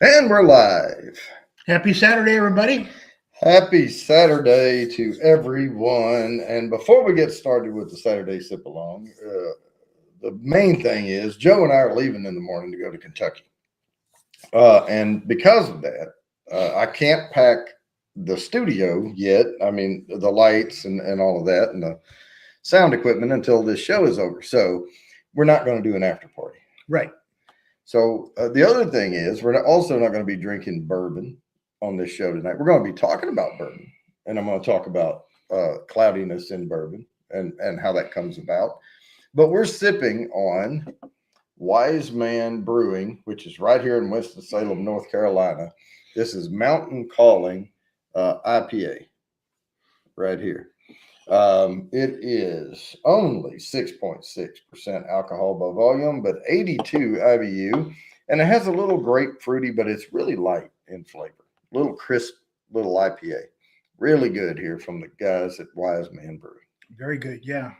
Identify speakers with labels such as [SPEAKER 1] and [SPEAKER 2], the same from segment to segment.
[SPEAKER 1] And we're live.
[SPEAKER 2] Happy Saturday, everybody.
[SPEAKER 1] Happy Saturday to everyone. And before we get started with the Saturday Sip Along, the main thing is Joe and I are leaving in the morning to go to Kentucky. And because of that, I can't pack the studio yet. I mean, the lights and all of that and the sound equipment until this show is over. So we're not going to do an after party.
[SPEAKER 2] Right.
[SPEAKER 1] So the other thing is we're also not going to be drinking bourbon on this show tonight. We're going to be talking about bourbon, and I'm going to talk about cloudiness in bourbon and how that comes about. But we're sipping on Wise Man Brewing, which is right here in Winston-Salem, North Carolina. This is Mountain Calling IPA right here. It is only 6.6% alcohol by volume, but 82 IBU, and it has a little grapefruity, but it's really light in flavor. Little crisp, little IPA. Really good here from the guys at Wise Man Brewing.
[SPEAKER 2] Very good. Yeah.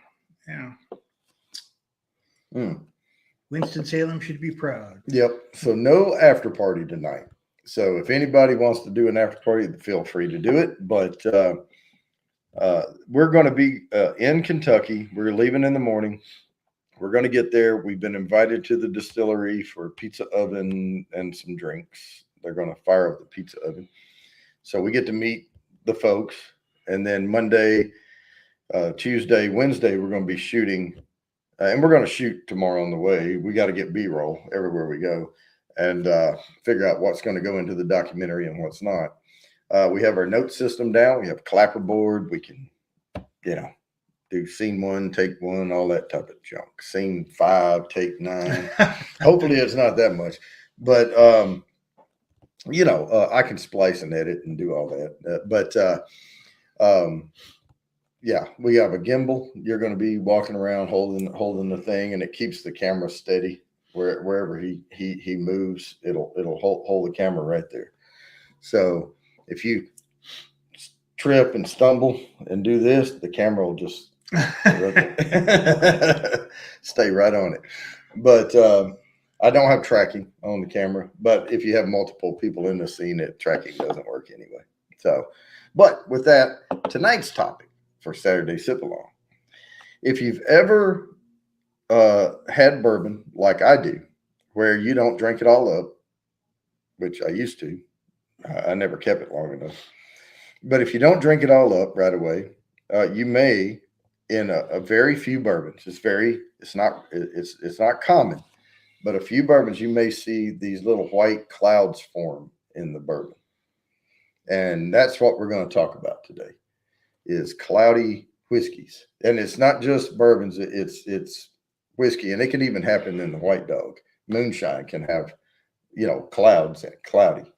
[SPEAKER 2] Winston-Salem should be proud.
[SPEAKER 1] Yep. So no after party tonight. So if anybody wants to do an after party, feel free to do it. But we're going to be in Kentucky. We're leaving in the morning. We're going to get there. We've been invited to the distillery for a pizza oven and some drinks. They're going to fire up the pizza oven. So we get to meet the folks. And then Monday, Tuesday, Wednesday, we're going to be shooting. And we're going to shoot tomorrow on the way. We got to get B-roll everywhere we go and figure out what's going to go into the documentary and what's not. We have our note system down. We have clapperboard. We can, do scene 1, take 1, all that type of junk. Scene 5, take 9. Hopefully it's not that much. But, I can splice and edit and do all that. Yeah, we have a gimbal. You're going to be walking around holding the thing, and it keeps the camera steady wherever he moves. It'll hold the camera right there. So if you trip and stumble and do this, the camera will just stay right on it. But I don't have tracking on the camera. But if you have multiple people in the scene, tracking doesn't work anyway. So, but with that, tonight's topic for Saturday Sip Along. If you've ever had bourbon like I do, where you don't drink it all up, which I used to, I never kept it long enough. But if you don't drink it all up right away, you may, in a very few bourbons, it's not common, but a few bourbons, you may see these little white clouds form in the bourbon. And that's what we're going to talk about today. Is cloudy whiskeys. And it's not just bourbons, it's whiskey. And it can even happen in the white dog. Moonshine can have, clouds and cloudy.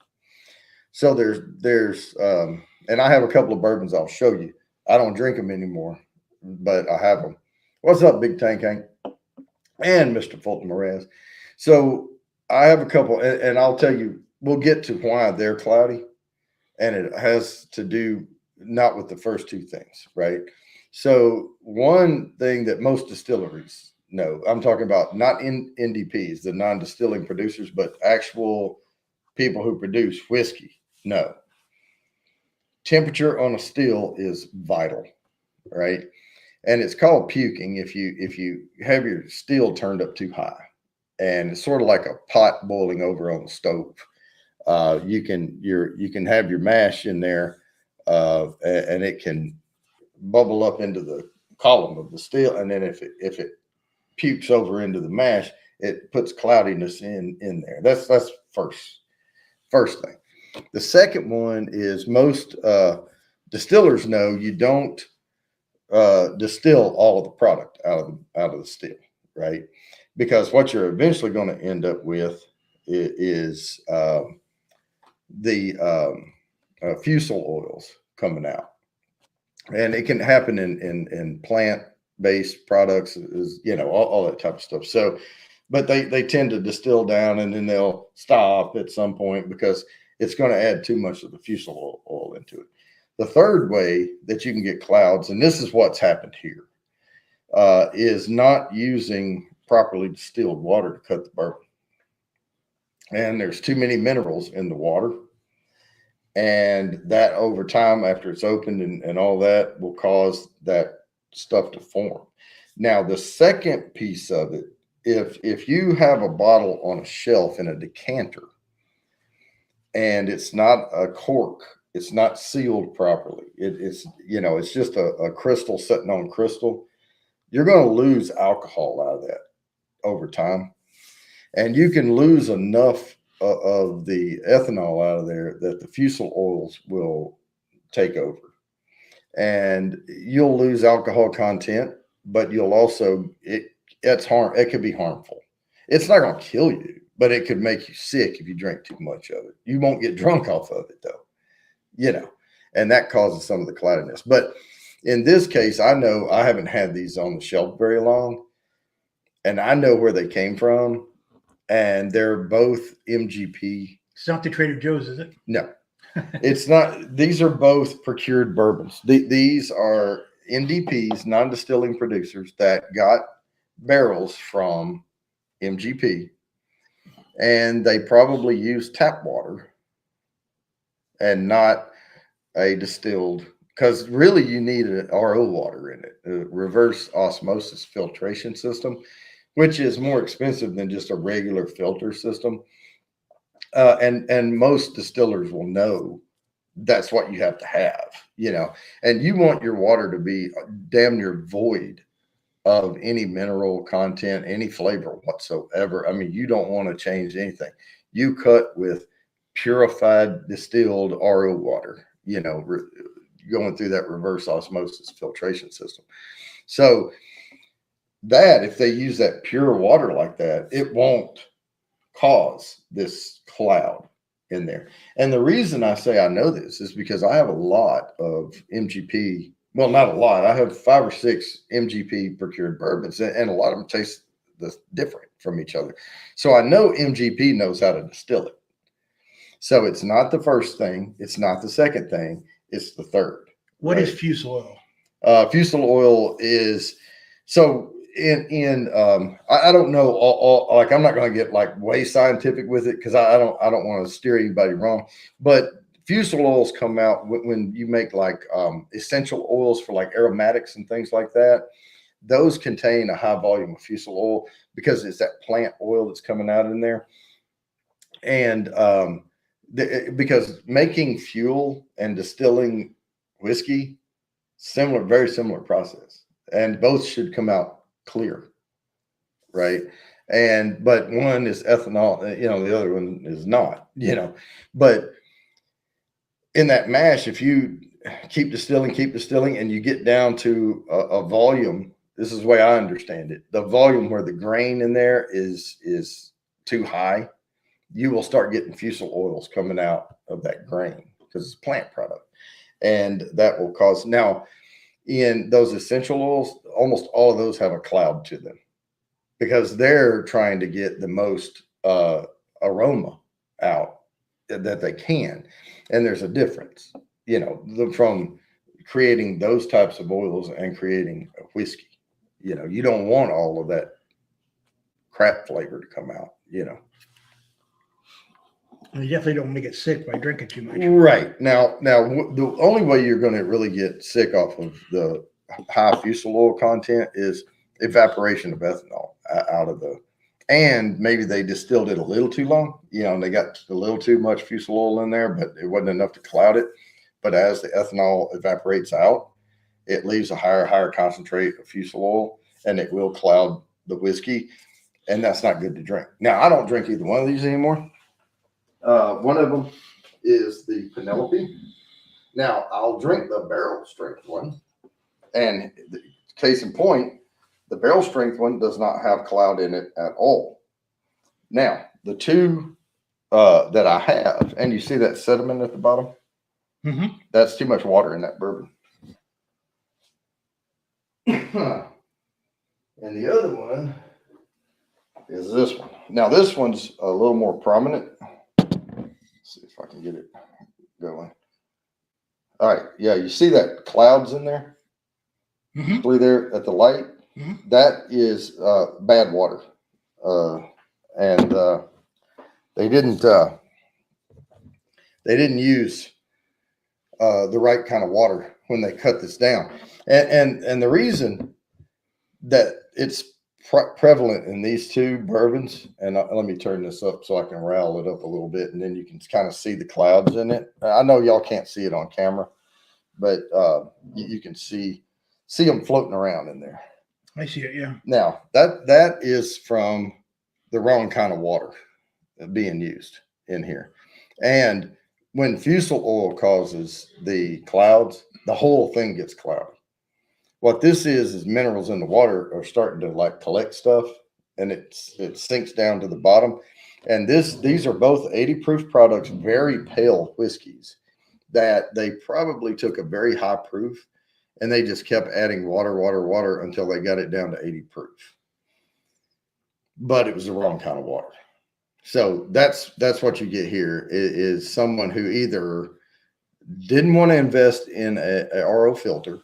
[SPEAKER 1] So there's and I have a couple of bourbons I'll show you. I don't drink them anymore, but I have them. What's up, Big Tank Hank? And Mr. Fulton Moraz. So I have a couple, and I'll tell you, we'll get to why they're cloudy. And it has to do not with the first two things, right? So one thing that most distilleries know, I'm talking about not in NDPs, the non-distilling producers, but actual people who produce whiskey, know. Temperature on a still is vital, right? And it's called puking if you have your still turned up too high. and it's sort of like a pot boiling over on the stove. You can have your mash in there, and it can bubble up into the column of the still, and then if it pukes over into the mash, it puts cloudiness in there. That's first thing. The second one is most distillers know you don't distill all of the product out of the still, right? Because what you're eventually going to end up with is the fusel oils coming out, and it can happen in plant-based products, is all that type of stuff. So, but they tend to distill down, and then they'll stop at some point because it's going to add too much of the fusel oil into it. The third way that you can get clouds, and this is what's happened here, is not using properly distilled water to cut the bourbon. And there's too many minerals in the water. And that over time, after it's opened and all that, will cause that stuff to form. Now, the second piece of it, if you have a bottle on a shelf in a decanter and it's not a cork, it's not sealed properly, it's just a crystal sitting on crystal, you're going to lose alcohol out of that over time. And you can lose enough of the ethanol out of there that the fusel oils will take over. And you'll lose alcohol content, but you'll also, it could be harmful. It's not going to kill you, but it could make you sick if you drink too much of it. You won't get drunk off of it though, and that causes some of the cloudiness. But in this case, I know I haven't had these on the shelf very long, and I know where they came from, and they're both MGP.
[SPEAKER 2] It's not the Trader Joe's, is it?
[SPEAKER 1] No, it's not. These are both procured bourbons. These are NDPs, non-distilling producers, that got barrels from MGP, and they probably use tap water and not a distilled, because really you need an RO water in it, a reverse osmosis filtration system, which is more expensive than just a regular filter system. And most distillers will know that's what you have to have, and you want your water to be damn near void of any mineral content, any flavor whatsoever. I mean, you don't want to change anything. You cut with purified distilled RO water, going through that reverse osmosis filtration system. So that if they use that pure water like that, it won't cause this cloud in there. And the reason I say I know this is because I have a lot of MGP. Well, not a lot. I have 5 or 6 MGP procured bourbons, and a lot of them taste different from each other. So I know MGP knows how to distill it. So it's not the first thing. It's not the second thing. It's the third.
[SPEAKER 2] What is fusel oil?
[SPEAKER 1] Fusel oil is, so I don't know all, like, I'm not going to get like way scientific with it, because I don't want to steer anybody wrong, but fusel oils come out when you make like essential oils for like aromatics and things like that. Those contain a high volume of fusel oil because it's that plant oil that's coming out in there. And because making fuel and distilling whiskey, very similar process, and both should come out clear, right? But one is ethanol, the other one is not, but in that mash, if you keep distilling, and you get down to a volume, this is the way I understand it, the volume where the grain in there is too high, you will start getting fusel oils coming out of that grain because it's a plant product. And that will cause, now in those essential oils, almost all of those have a cloud to them because they're trying to get the most aroma out that they can. And there's a difference, from creating those types of oils and creating a whiskey. You don't want all of that crap flavor to come out,
[SPEAKER 2] And you definitely don't want to get sick by drinking too much.
[SPEAKER 1] Right. Now, the only way you're going to really get sick off of the high fusel oil content is evaporation of ethanol out of And maybe they distilled it a little too long, and they got a little too much fusel oil in there, but it wasn't enough to cloud it. But as the ethanol evaporates out, it leaves a higher concentrate of fusel oil, and it will cloud the whiskey, and that's not good to drink. Now, I don't drink either one of these anymore. One of them is the Penelope. Now, I'll drink the barrel strength one, and case in point, the barrel strength one does not have cloud in it at all. Now, the two that I have, and you see that sediment at the bottom?
[SPEAKER 2] Mm-hmm.
[SPEAKER 1] That's too much water in that bourbon. And the other one is this one. Now, this one's a little more prominent. Let's see if I can get it going. All right. Yeah, you see that clouds in there?
[SPEAKER 2] Mm-hmm.
[SPEAKER 1] Through there at the light?
[SPEAKER 2] Mm-hmm.
[SPEAKER 1] That is bad water. And they didn't use the right kind of water when they cut this down. And the reason that it's prevalent in these two bourbons, and let me turn this up so I can rile it up a little bit, and then you can kind of see the clouds in it. I know y'all can't see it on camera, but you can see them floating around in there.
[SPEAKER 2] I see it, yeah.
[SPEAKER 1] Now, that is from the wrong kind of water being used in here. And when fusel oil causes the clouds, the whole thing gets cloudy. What this is minerals in the water are starting to like collect stuff, and it sinks down to the bottom. And these are both 80 proof products, very pale whiskeys that they probably took a very high proof, and they just kept adding water until they got it down to 80 proof. But it was the wrong kind of water. So that's what you get here is someone who either didn't want to invest in a RO filter,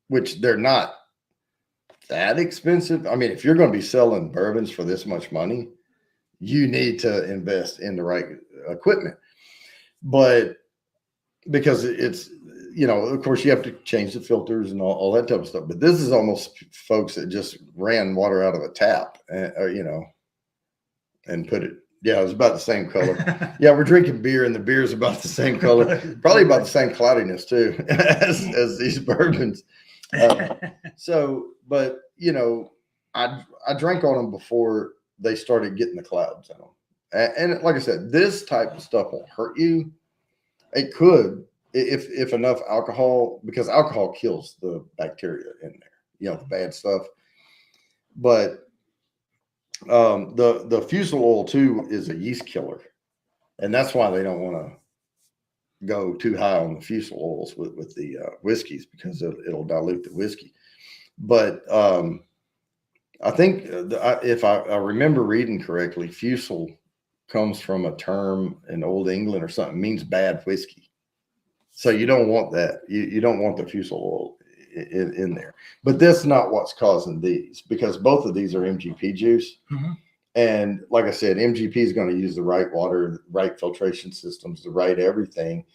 [SPEAKER 1] which they're not that expensive. I mean, if you're going to be selling bourbons for this much money, you need to invest in the right equipment. But because it's, of course you have to change the filters and all that type of stuff. But this is almost folks that just ran water out of a tap, and put it. Yeah, it was about the same color. Yeah, we're drinking beer, and the beer is about the same color, probably about the same cloudiness too as these bourbons. But I drank on them before they started getting the clouds in them. And like I said, this type of stuff won't hurt you. It could if enough alcohol, because alcohol kills the bacteria in there, the bad stuff. But the fusel oil too is a yeast killer, and that's why they don't want to go too high on the fusel oils with the whiskeys, because it'll dilute the whiskey. But I think if I remember reading correctly, fusel comes from a term in Old England or something, means bad whiskey. So you don't want that. You don't want the fusel oil in there. But that's not what's causing these, because both of these are MGP juice.
[SPEAKER 2] Mm-hmm.
[SPEAKER 1] And like I said, MGP is going to use the right water, right filtration systems, the right everything.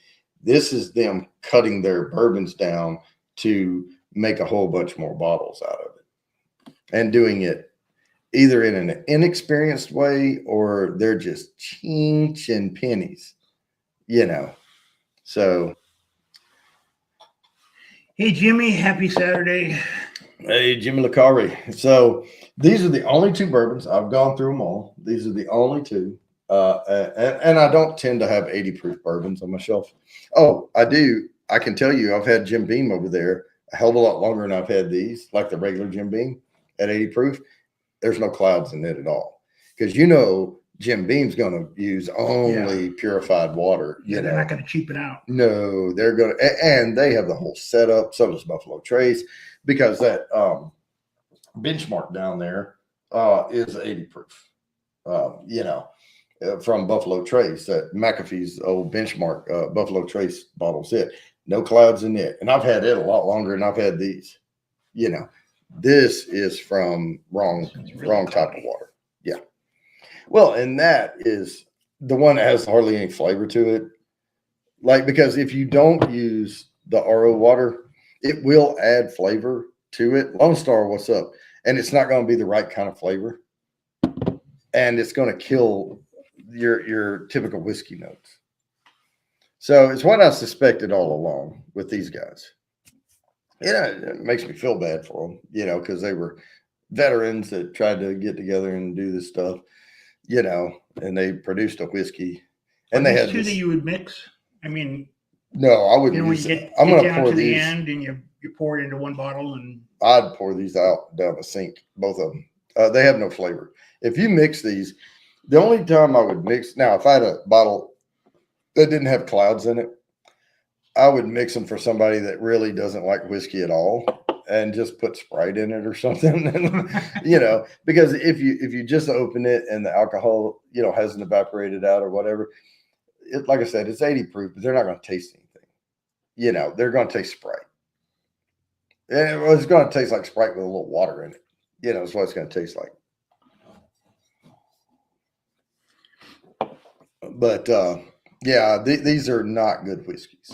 [SPEAKER 1] This is them cutting their bourbons down to make a whole bunch more bottles out of it, and doing it either in an inexperienced way, or they're just chinching pennies, So,
[SPEAKER 2] hey, Jimmy, happy Saturday.
[SPEAKER 1] Hey, Jimmy LaCarrie. So these are the only two bourbons. I've gone through them all. These are the only two. And I don't tend to have 80 proof bourbons on my shelf. Oh, I do. I can tell you, I've had Jim Beam over there a hell of a lot longer than I've had these, like the regular Jim Beam at 80 proof. There's no clouds in it at all. Because Jim Beam's going to use only purified water.
[SPEAKER 2] They're not going to cheap it out.
[SPEAKER 1] No, they're going to, and they have the whole setup. So does Buffalo Trace, because that benchmark down there is 80 proof. From Buffalo Trace, that McAfee's old benchmark Buffalo Trace bottles, no clouds in it. And I've had it a lot longer than I've had these. This is from wrong type of water. Yeah. Well, and that is the one that has hardly any flavor to it. Like, because if you don't use the RO water, it will add flavor to it. Lone Star, what's up? and it's not going to be the right kind of flavor, and it's going to kill your typical whiskey notes. So it's what I suspected all along with these guys. It makes me feel bad for them, because they were veterans that tried to get together and do this stuff, and they produced a whiskey, and they had
[SPEAKER 2] two that you would mix. I mean,
[SPEAKER 1] no, I wouldn't.
[SPEAKER 2] When you get
[SPEAKER 1] I'm going to
[SPEAKER 2] down
[SPEAKER 1] pour
[SPEAKER 2] to the
[SPEAKER 1] these.
[SPEAKER 2] end, and you pour it into one bottle, and
[SPEAKER 1] I'd pour these out down the sink, both of them. They have no flavor. If you mix these, the only time I would mix now, if I had a bottle that didn't have clouds in it, I would mix them for somebody that really doesn't like whiskey at all, and just put Sprite in it or something. Because if you just open it and the alcohol, hasn't evaporated out or whatever, like I said, it's 80 proof, but they're not going to taste anything. They're going to taste Sprite. And it's going to taste like Sprite with a little water in it. That's what it's going to taste like. But these are not good whiskeys.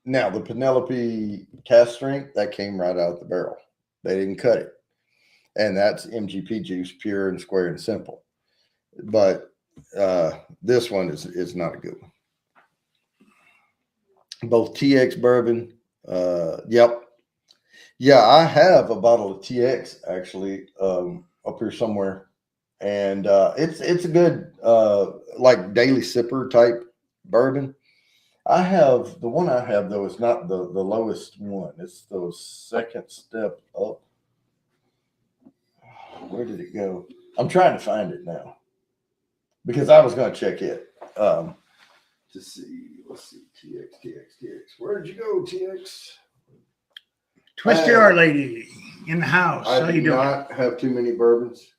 [SPEAKER 1] Now, the Penelope cast strength, that came right out of the barrel. They didn't cut it. And that's MGP juice, pure and square and simple. But this one is not a good one. Both TX bourbon. Yep. Yeah, I have a bottle of TX actually up here somewhere. And it's a good like daily sipper type bourbon. The one I have though is not the lowest one. It's the second step up. Where did it go? I'm trying to find it now because I was going to check it to see. Let's see, TX. Where did you go, TX?
[SPEAKER 2] Twisted Our Lady in the house.
[SPEAKER 1] I do not have too many bourbons.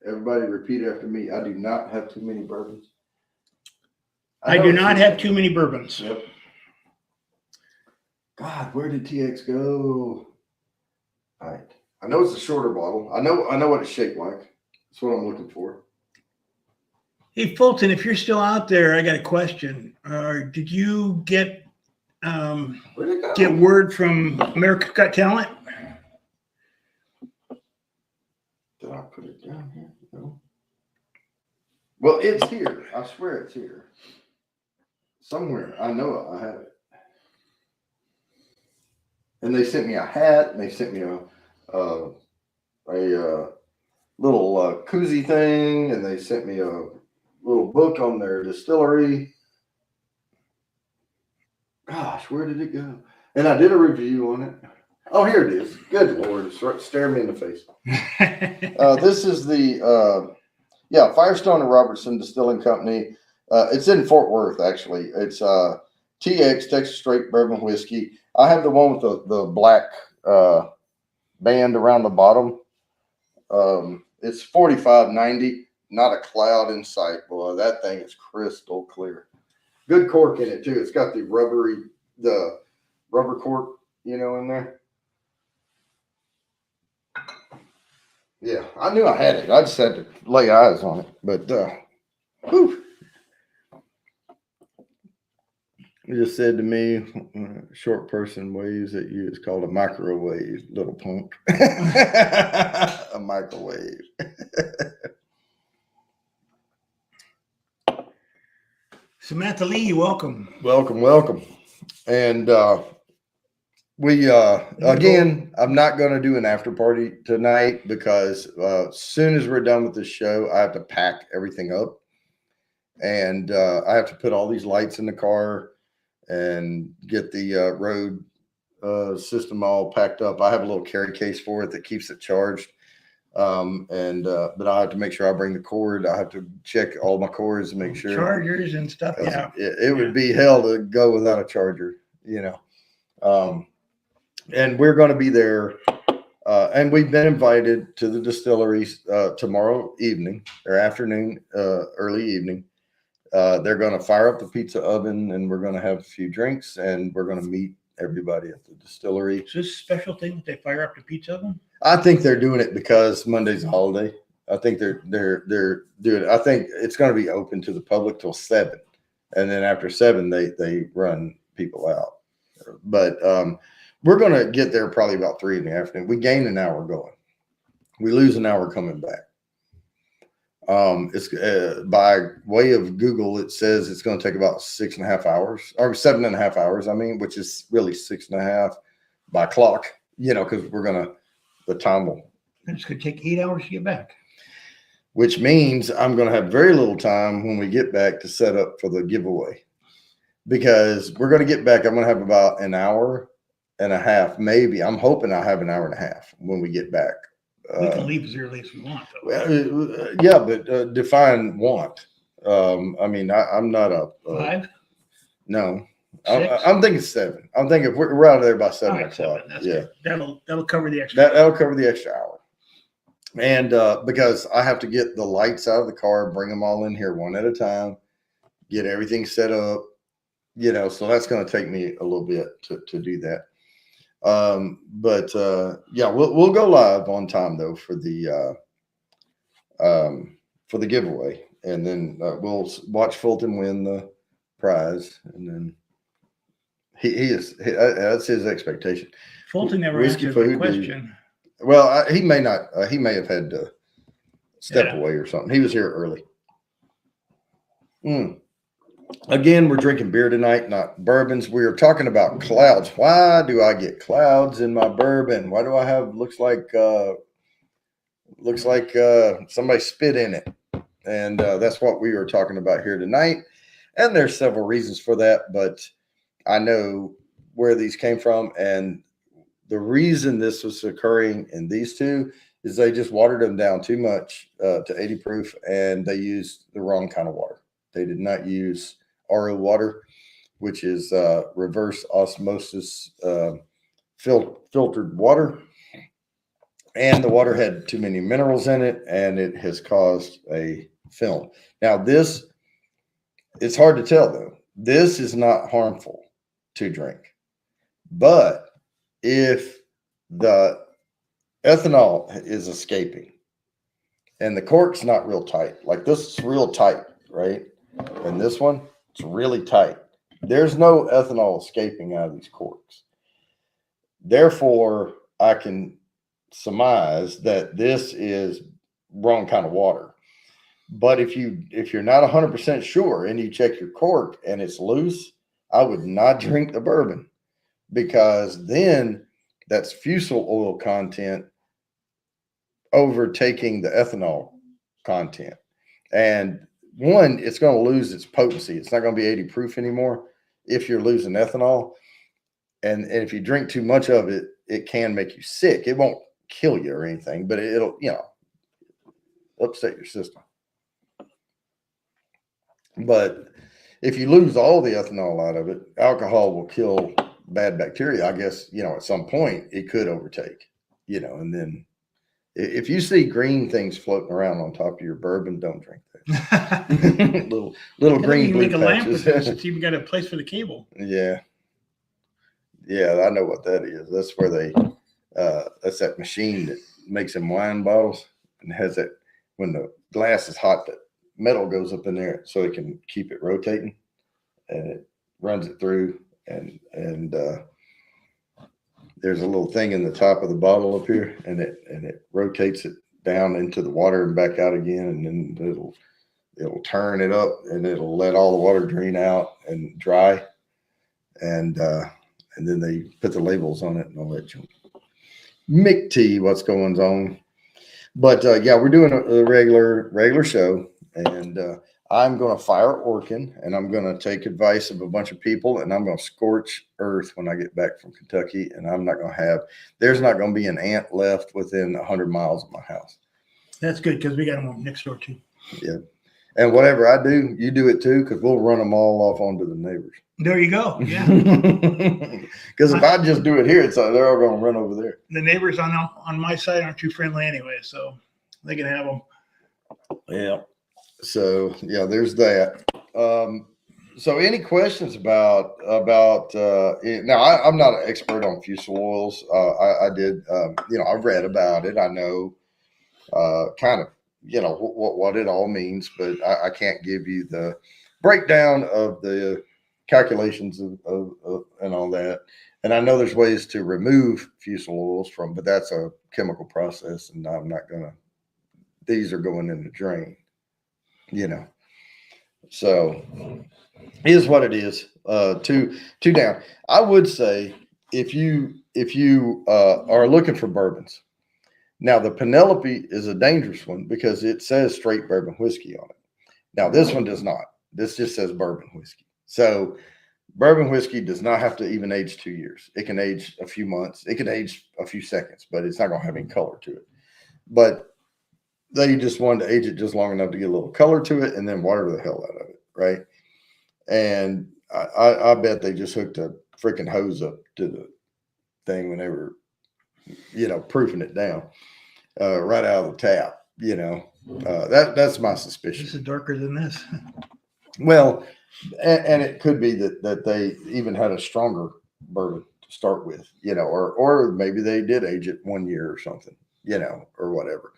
[SPEAKER 1] Everybody repeat after me. I do not have too many bourbons.
[SPEAKER 2] I do not have too many bourbons.
[SPEAKER 1] Yep. God, where did TX go? All right. I know it's a shorter bottle. I know what it's shaped like. That's what I'm looking for.
[SPEAKER 2] Hey, Fulton, if you're still out there, I got a question. Did you get word from America's Got Talent?
[SPEAKER 1] Did I put it down here? No. Well, it's here. I swear it's here. Somewhere. I know it. I have it. And they sent me a hat, and they sent me a little koozie thing, and they sent me a little book on their distillery. Gosh, where did it go? And I did a review on it. Oh, here it is. Good Lord, it's staring me in the face. This is the Firestone and Robertson Distilling Company. It's in Fort Worth, actually. It's TX, Texas Straight Bourbon Whiskey. I have the one with the black band around the bottom. It's $45.90. Not a cloud in sight, boy. That thing is crystal clear. Good cork in it too. It's got the rubber cork, in there. Yeah, I knew I had it. I just had to lay eyes on it. But whew. He just said to me, short person waves at you. It's called a microwave, little punk. A microwave.
[SPEAKER 2] Samantha Lee, welcome.
[SPEAKER 1] Welcome. And we again, I'm not going to do an after party tonight because as soon as we're done with this show, I have to pack everything up. And I have to put all these lights in the car and get the road system all packed up. I have a little carry case for it that keeps it charged. But I have to make sure I bring the cord. I have to check all my cords and make sure
[SPEAKER 2] chargers and stuff. Yeah,
[SPEAKER 1] it would be hell to go without a charger, and we're going to be there. And we've been invited to the distilleries tomorrow evening or afternoon, early evening. They're going to fire up the pizza oven, and we're going to have a few drinks, and we're going to meet everybody at the distillery.
[SPEAKER 2] Is this a special thing that they fire up the pizza oven?
[SPEAKER 1] I think they're doing it because Monday's a holiday. I think they're doing it. I think it's going to be open to the public till 7, and then after 7, they run people out. But we're going to get there probably about 3 in the afternoon. We gain an hour going. We lose an hour coming back. It's by way of Google, it says it's going to take about 6.5 hours or 7.5 hours. I mean, which is really 6.5 by clock, because the time will.
[SPEAKER 2] It's going to take 8 hours to get back.
[SPEAKER 1] Which means I'm going to have very little time when we get back to set up for the giveaway, because we're going to get back. I'm going to have about an hour and a half, maybe. I'm hoping I'll have an hour and a half when we get back.
[SPEAKER 2] We can leave as early as we want, though.
[SPEAKER 1] Yeah, but define want. I mean, I'm not a
[SPEAKER 2] 5.
[SPEAKER 1] No,
[SPEAKER 2] 6?
[SPEAKER 1] I'm thinking 7. I'm thinking if we're out of there by 7
[SPEAKER 2] All right,
[SPEAKER 1] o'clock.
[SPEAKER 2] 7. That's
[SPEAKER 1] Yeah,
[SPEAKER 2] good. That'll cover the extra.
[SPEAKER 1] that'll cover the extra hour. And because I have to get the lights out of the car, bring them all in here one at a time, get everything set up, so that's going to take me a little bit to do that. But yeah, we'll go live on time though for the giveaway, and then we'll watch Fulton win the prize, and then that's his expectation.
[SPEAKER 2] Fulton never
[SPEAKER 1] Whiskey
[SPEAKER 2] answered my
[SPEAKER 1] food,
[SPEAKER 2] question.
[SPEAKER 1] Well, he may not. He may have had to step away or something. He was here early. Again, we're drinking beer tonight, not bourbons. We are talking about clouds. Why do I get clouds in my bourbon? Why do I have looks like somebody spit in it? And that's what we are talking about here tonight. And there's several reasons for that, but I know where these came from, and the reason this was occurring in these two is they just watered them down too much to 80 proof, and they used the wrong kind of water. They did not use RO water, which is reverse osmosis filtered water. And the water had too many minerals in it, and it has caused a film. Now, it's hard to tell, though. This is not harmful to drink. But if the ethanol is escaping and the cork's not real tight, like this is real tight, right? And this one, it's really tight. There's no ethanol escaping out of these corks. Therefore, I can surmise that this is wrong kind of water. But if you're not 100% sure and you check your cork and it's loose, I would not drink the bourbon, because then that's fusel oil content overtaking the ethanol content. And one, it's going to lose its potency. It's not going to be 80 proof anymore if you're losing ethanol. And if you drink too much of it, it can make you sick. It won't kill you or anything, but it'll, upset your system. But if you lose all the ethanol out of it, alcohol will kill bad bacteria. I guess, at some point it could overtake, and then if you see green things floating around on top of your bourbon, don't drink that. little green blue
[SPEAKER 2] make a lamp
[SPEAKER 1] patches.
[SPEAKER 2] with this. It's even got a place for the cable.
[SPEAKER 1] Yeah, I know what that is. That's where that's that machine that makes them wine bottles, and has that, when the glass is hot, that metal goes up in there so it can keep it rotating, and it runs it through, and there's a little thing in the top of the bottle up here, and it rotates it down into the water and back out again, and then it'll turn it up, and it'll let all the water drain out and dry, and then they put the labels on it and all that junk. Mick T, what's going on? But yeah, we're doing a regular show, and I'm going to fire Orkin, and I'm going to take advice of a bunch of people, and I'm going to scorch earth when I get back from Kentucky, and I'm not going to there's not going to be an ant left within 100 miles of my house.
[SPEAKER 2] That's good, because we got them next door too.
[SPEAKER 1] Yeah. And whatever I do, you do it too, because we'll run them all off onto the neighbors.
[SPEAKER 2] There you go. Yeah.
[SPEAKER 1] Because if I just do it here, they're all going to run over there.
[SPEAKER 2] The neighbors on my side aren't too friendly anyway, so they can have them.
[SPEAKER 1] Yeah. So yeah, there's that. So any questions about it? Now I'm not an expert on fusel oils. I did, I read about it. I know kind of, what it all means, but I can't give you the breakdown of the calculations of and all that. And I know there's ways to remove fusel oils from, but that's a chemical process, and I'm not gonna. These are going in the drain, you know. So is what it is. Two down. I would say if you are looking for bourbons, now the Penelope is a dangerous one because it says straight bourbon whiskey on it. Now this one does not. This just says bourbon whiskey. So bourbon whiskey does not have to even age 2 years. It can age a few months. It can age a few seconds, but it's not going to have any color to it. But they just wanted to age it just long enough to get a little color to it and then water the hell out of it, right? And I bet they just hooked a freaking hose up to the thing when they were, proofing it down right out of the tap. That's my suspicion.
[SPEAKER 2] This is darker than this.
[SPEAKER 1] Well, and it could be that they even had a stronger bourbon to start with, or maybe they did age it 1 year or something, or whatever,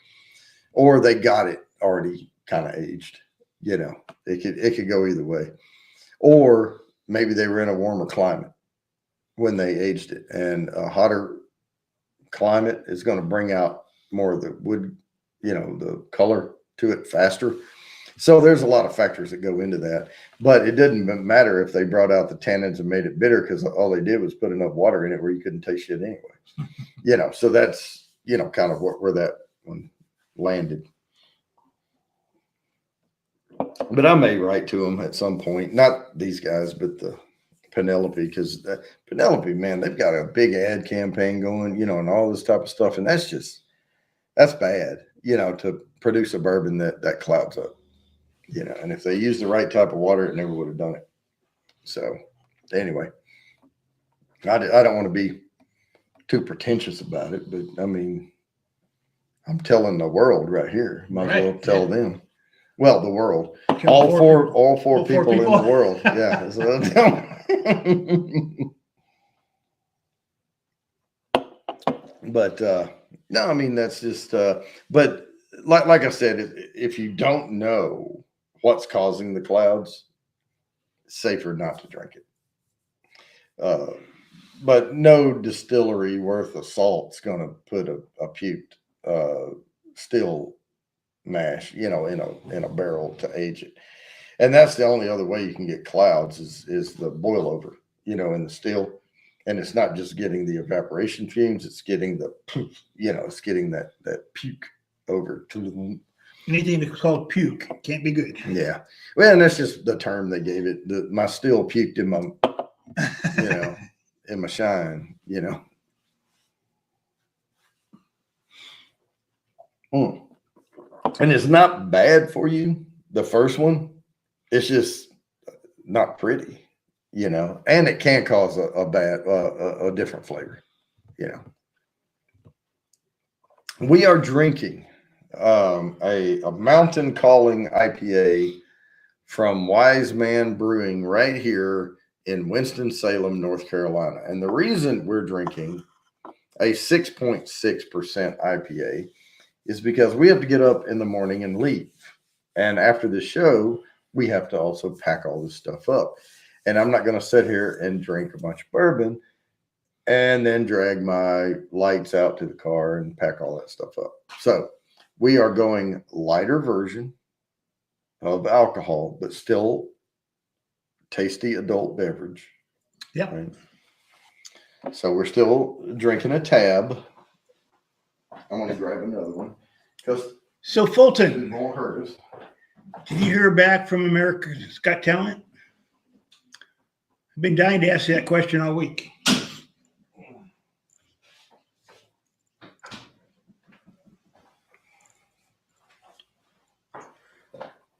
[SPEAKER 1] or they got it already kind of aged. It could go either way, or maybe they were in a warmer climate when they aged it, and a hotter climate is going to bring out more of the wood, the color to it faster. So there's a lot of factors that go into that, but it didn't matter if they brought out the tannins and made it bitter because all they did was put enough water in it where you couldn't taste shit anyway. So that's, kind of where that one landed. But I may write to them at some point, not these guys, but the Penelope, because Penelope, man, they've got a big ad campaign going, and all this type of stuff. And that's bad, to produce a bourbon that clouds up. And if they used the right type of water, it never would have done it. So anyway, I don't want to be too pretentious about it, but I mean, I'm telling the world right here. Might as well tell them. Well, the world, all four people in the world. Yeah. But no, I mean, that's just, but like I said, if you don't know what's causing the clouds, it's safer not to drink it. But no distillery worth of salt's going to put a puked still mash, in a barrel to age it. And that's the only other way you can get clouds is the boil over, in the still. And it's not just getting the evaporation fumes, it's getting it's getting that puke over to
[SPEAKER 2] anything that's called puke can't be good.
[SPEAKER 1] Yeah. Well, and that's just the term they gave it. My still puked in my, in my shine, And it's not bad for you, the first one. It's just not pretty, and it can cause a different flavor, We are drinking a Mountain Calling IPA from Wise Man Brewing right here in Winston-Salem, North Carolina. And the reason we're drinking a 6.6% IPA is because we have to get up in the morning and leave. And after the show, we have to also pack all this stuff up. And I'm not going to sit here and drink a bunch of bourbon and then drag my lights out to the car and pack all that stuff up. So we are going lighter version of alcohol, but still tasty adult beverage.
[SPEAKER 2] Yeah.
[SPEAKER 1] Right? So we're still drinking a tab. I'm going to grab another one.
[SPEAKER 2] So Fulton,
[SPEAKER 1] it won't hurt us.
[SPEAKER 2] Did you hear back from America's Got Talent? I've been dying to ask you that question all week.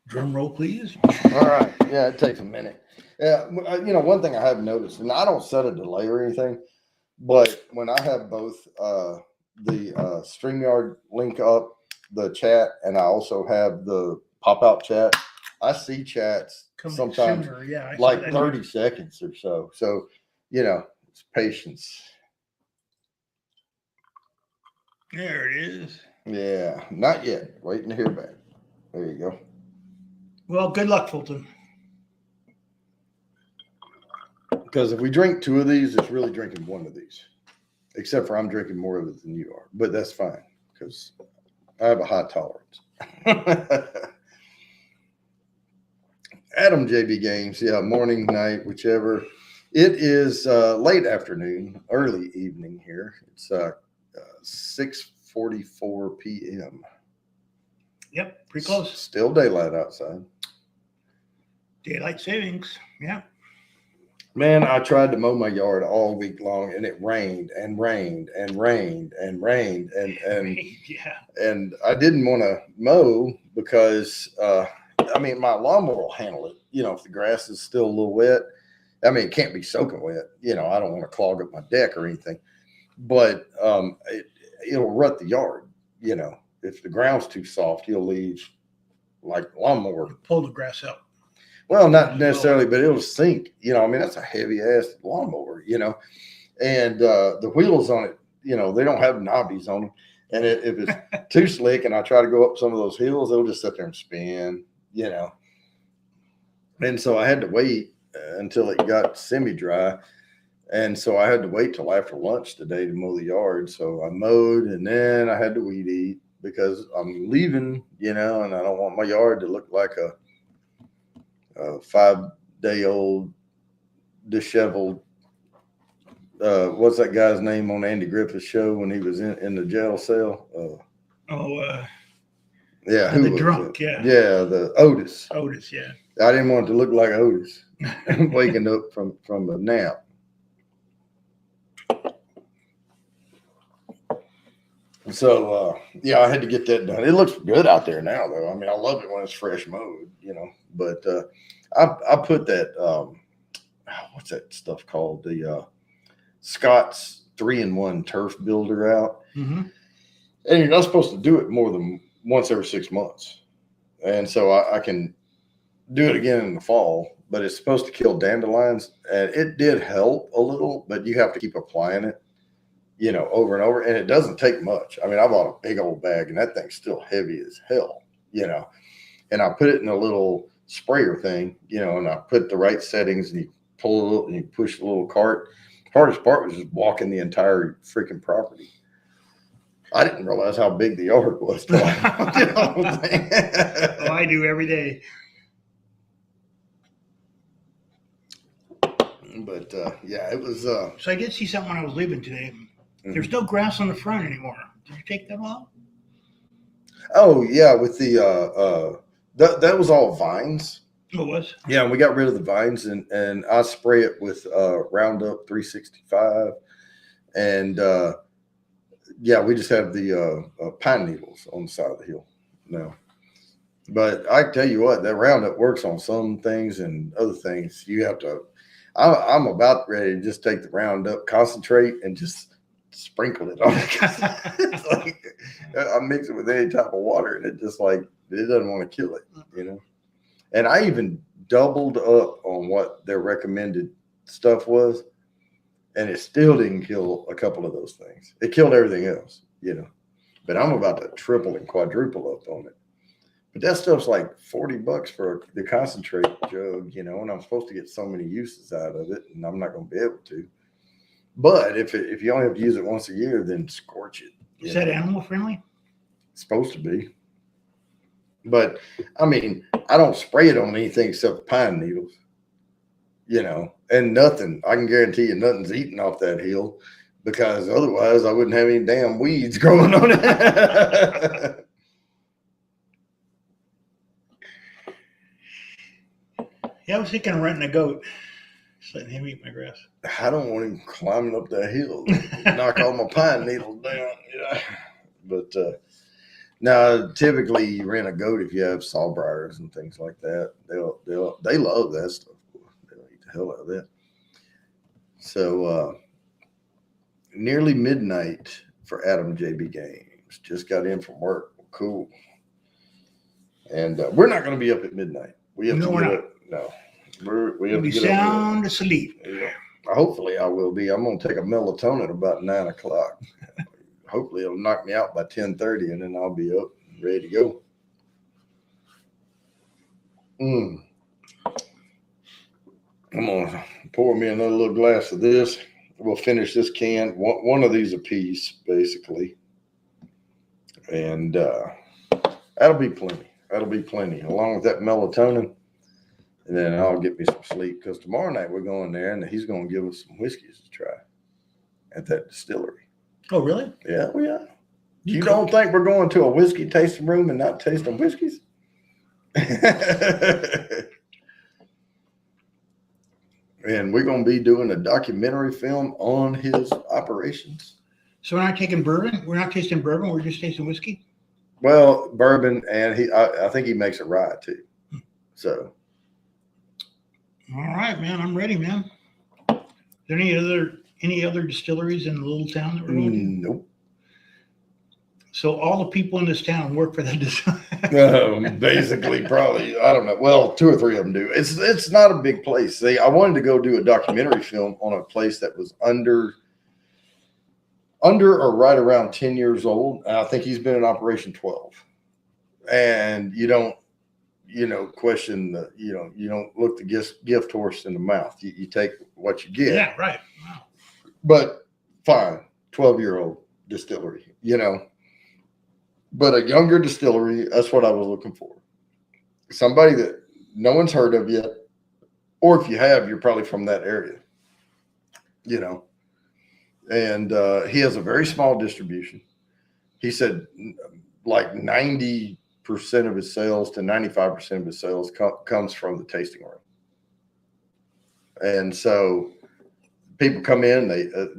[SPEAKER 2] Drum roll, please.
[SPEAKER 1] All right. Yeah, it takes a minute. Yeah, one thing I have noticed, and I don't set a delay or anything, but when I have both the StreamYard link up, the chat, and I also have the pop-out chat, I see chats sometimes
[SPEAKER 2] sooner, yeah,
[SPEAKER 1] like 30 seconds or so. So, it's patience.
[SPEAKER 2] There it is.
[SPEAKER 1] Yeah, not yet. Waiting to hear back. There you go.
[SPEAKER 2] Well, good luck, Fulton.
[SPEAKER 1] Because if we drink 2 of these, it's really drinking 1 of these. Except for I'm drinking more of it than you are. But that's fine because I have a high tolerance. Adam JB Games, yeah, morning, night, whichever. It is late afternoon, early evening here. It's 6:44 p.m.
[SPEAKER 2] Yep, pretty close.
[SPEAKER 1] Still daylight outside.
[SPEAKER 2] Daylight savings. Yeah.
[SPEAKER 1] Man, I tried to mow my yard all week long, and it rained and rained and rained and rained
[SPEAKER 2] Yeah.
[SPEAKER 1] and I didn't want to mow because I mean my lawnmower will handle it. You know, if the grass is still a little wet, I mean it can't be soaking wet. You know, I don't want to clog up my deck or anything, but it'll rut the yard. You know, if the ground's too soft, you'll leave like lawnmower.
[SPEAKER 2] Pull the grass out.
[SPEAKER 1] Well, not necessarily, but it'll sink. You know, I mean, that's a heavy ass lawnmower, you know, and the wheels on it, you know, they don't have knobbies on them. And if it's too slick and I try to go up some of those hills, it'll just sit there and spin, you know. And so I had to wait until it got semi-dry. And so I had to wait till after lunch today to mow the yard. So I mowed and then I had to weed eat because I'm leaving, you know, and I don't want my yard to look like a 5-day-old disheveled what's that guy's name on Andy Griffith's show when he was in the jail cell? Yeah,
[SPEAKER 2] the drunk,
[SPEAKER 1] yeah, the Otis.
[SPEAKER 2] Otis, yeah.
[SPEAKER 1] I didn't want it to look like Otis waking up from a nap. So yeah, I had to get that done. It looks good out there now, though. I mean, I love it when it's fresh mowed, you know. But I put that what's that stuff called? The Scott's 3-in-1 turf builder out, and you're not supposed to do it more than once every 6 months. And so I can do it again in the fall, but it's supposed to kill dandelions, and it did help a little, but you have to keep applying it, you know, over and over, and it doesn't take much. I mean, I bought a big old bag, and that thing's still heavy as hell, you know, and I put it in a little sprayer thing, you know, and I put the right settings, and you pull it and you push the little cart. Hardest part was just walking the entire freaking property. I didn't realize how big the yard was till I did the whole thing.
[SPEAKER 2] Oh, I do every day.
[SPEAKER 1] But yeah, it was.
[SPEAKER 2] So I did see something when I was leaving today. There's no grass on the front anymore. Did you take that off?
[SPEAKER 1] Oh yeah, with the that was all vines.
[SPEAKER 2] Oh, it was?
[SPEAKER 1] Yeah, and we got rid of the vines, and I spray it with Roundup 365, and yeah, we just have the pine needles on the side of the hill now. But I tell you what, that Roundup works on some things, and other things you have to. I'm about ready to just take the Roundup concentrate and just sprinkle it on it. It's like I mix it with any type of water, and it just like it doesn't want to kill it, you know. And I even doubled up on what their recommended stuff was, and it still didn't kill a couple of those things. It killed everything else, you know. But I'm about to triple and quadruple up on it. But that stuff's like $40 for the concentrate jug, you know, and I'm supposed to get so many uses out of it, and I'm not going to be able to. But if you only have to use it once a year, then scorch it.
[SPEAKER 2] Is that animal friendly?
[SPEAKER 1] It's supposed to be. But, I mean, I don't spray it on anything except pine needles, you know, and nothing. I can guarantee you nothing's eating off that hill because otherwise I wouldn't have any damn weeds growing on it.
[SPEAKER 2] Yeah, I was thinking of renting a goat. Just letting him eat my grass.
[SPEAKER 1] I don't want him climbing up that hill, knock all my pine needles down. Yeah. But now, typically you rent a goat if you have sawbriars and things like that. They love that stuff. They'll eat the hell out of that. So nearly midnight for Adam JB Games. Just got in from work. Cool. And we're not going to be up at midnight. We have to get up. No, we have to get
[SPEAKER 2] sound asleep.
[SPEAKER 1] Yeah. Hopefully, I will be. I'm going to take a melatonin about 9 o'clock. Hopefully, it'll knock me out by 10:30, and then I'll be up and ready to go. I'm gonna pour me another little glass of this. We'll finish this can, one of these a piece, basically, and that'll be plenty. That'll be plenty, along with that melatonin, and then I'll get me some sleep because tomorrow night we're going there, and he's gonna give us some whiskeys to try at that distillery.
[SPEAKER 2] Oh, really?
[SPEAKER 1] Yeah, we are. You don't think we're going to a whiskey tasting room and not tasting whiskeys? And we're going to be doing a documentary film on his operations.
[SPEAKER 2] So we're not taking bourbon? We're not tasting bourbon? We're just tasting whiskey?
[SPEAKER 1] Well, bourbon, and I think he makes it rye too. So.
[SPEAKER 2] All right, man. I'm ready, man. Is there any other distilleries in the little town that we're going to?
[SPEAKER 1] Nope.
[SPEAKER 2] So all the people in this town work for that distillery?
[SPEAKER 1] Basically, probably. I don't know. Well, 2 or 3 of them do. It's not a big place. See, I wanted to go do a documentary film on a place that was under or right around 10 years old. And I think he's been in operation 12. And you don't, question the, you don't look the gift horse in the mouth. You take what you get.
[SPEAKER 2] Yeah, right. Wow.
[SPEAKER 1] But fine, 12-year-old distillery, But a younger distillery, that's what I was looking for. Somebody that no one's heard of yet. Or if you have, you're probably from that area. And he has a very small distribution. He said like 90% of his sales to 95% of his sales comes from the tasting room. And so people come in,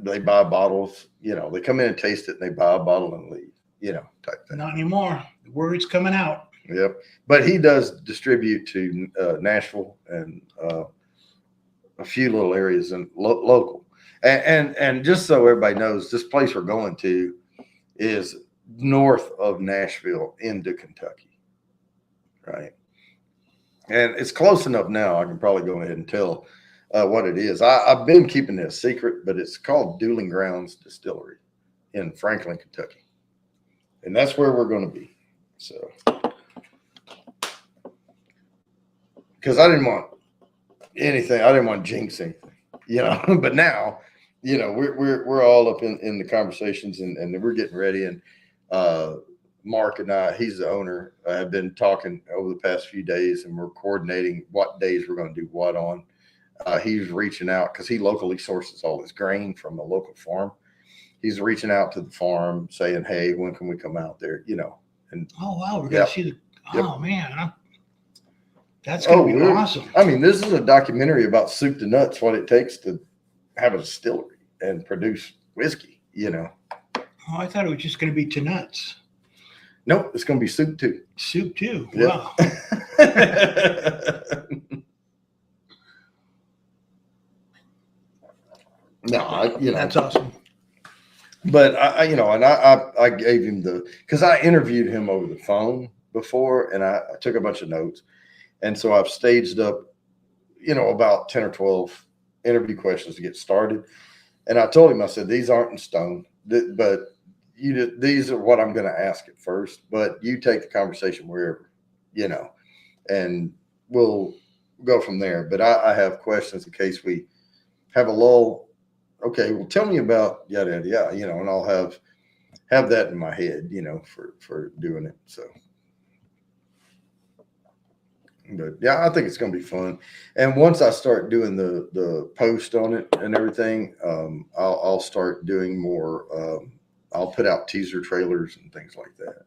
[SPEAKER 1] they buy bottles, they come in and taste it and they buy a bottle and leave. Type thing.
[SPEAKER 2] Not anymore. The word's coming out.
[SPEAKER 1] Yep. But he does distribute to Nashville and a few little areas and local. And just so everybody knows, this place we're going to is north of Nashville into Kentucky. Right. And it's close enough now. I can probably go ahead and tell what it is. I've been keeping it a secret, but it's called Dueling Grounds Distillery in Franklin, Kentucky. And that's where we're going to be. So, because I didn't want anything, I didn't want to jinx anything, But now, we're all up in the conversations and we're getting ready. And Mark and I, he's the owner, have been talking over the past few days, and we're coordinating what days we're going to do what on. He's reaching out because he locally sources all his grain from a local farm. He's reaching out to the farm saying, hey, when can we come out there? And
[SPEAKER 2] oh, wow. We're going to see the, oh, man. That's
[SPEAKER 1] Oh,
[SPEAKER 2] going to be awesome.
[SPEAKER 1] I mean, this is a documentary about soup to nuts, what it takes to have a distillery and produce whiskey,
[SPEAKER 2] Oh, I thought it was just going to be to nuts.
[SPEAKER 1] Nope, it's going to be soup too.
[SPEAKER 2] Soup too.
[SPEAKER 1] Yep.
[SPEAKER 2] Wow.
[SPEAKER 1] No,
[SPEAKER 2] That's awesome.
[SPEAKER 1] But I gave him because I interviewed him over the phone before, and I took a bunch of notes, and so I've staged up, about 10 or 12 interview questions to get started. And I told him, I said, these aren't in stone, but these are what I'm going to ask at first, but you take the conversation wherever, and we'll go from there. But I have questions in case we have a lull. Okay, well, tell me about yada, yada, yada, and I'll have that in my head, for doing it. So, but yeah, I think it's going to be fun. And once I start doing the post on it and everything, I'll start doing more. I'll put out teaser trailers and things like that.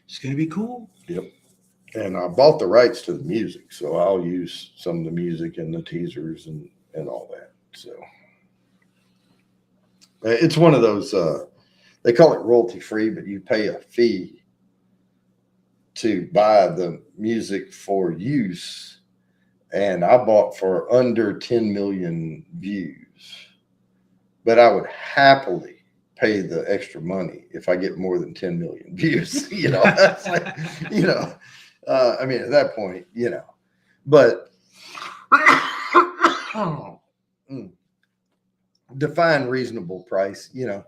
[SPEAKER 2] It's going to be cool.
[SPEAKER 1] Yep. And I bought the rights to the music, so I'll use some of the music and the teasers and all that. So it's one of those, they call it royalty free, but you pay a fee to buy the music for use. And I bought for under 10 million views, but I would happily pay the extra money if I get more than 10 million views. That's like, I mean, at that point, but define reasonable price, I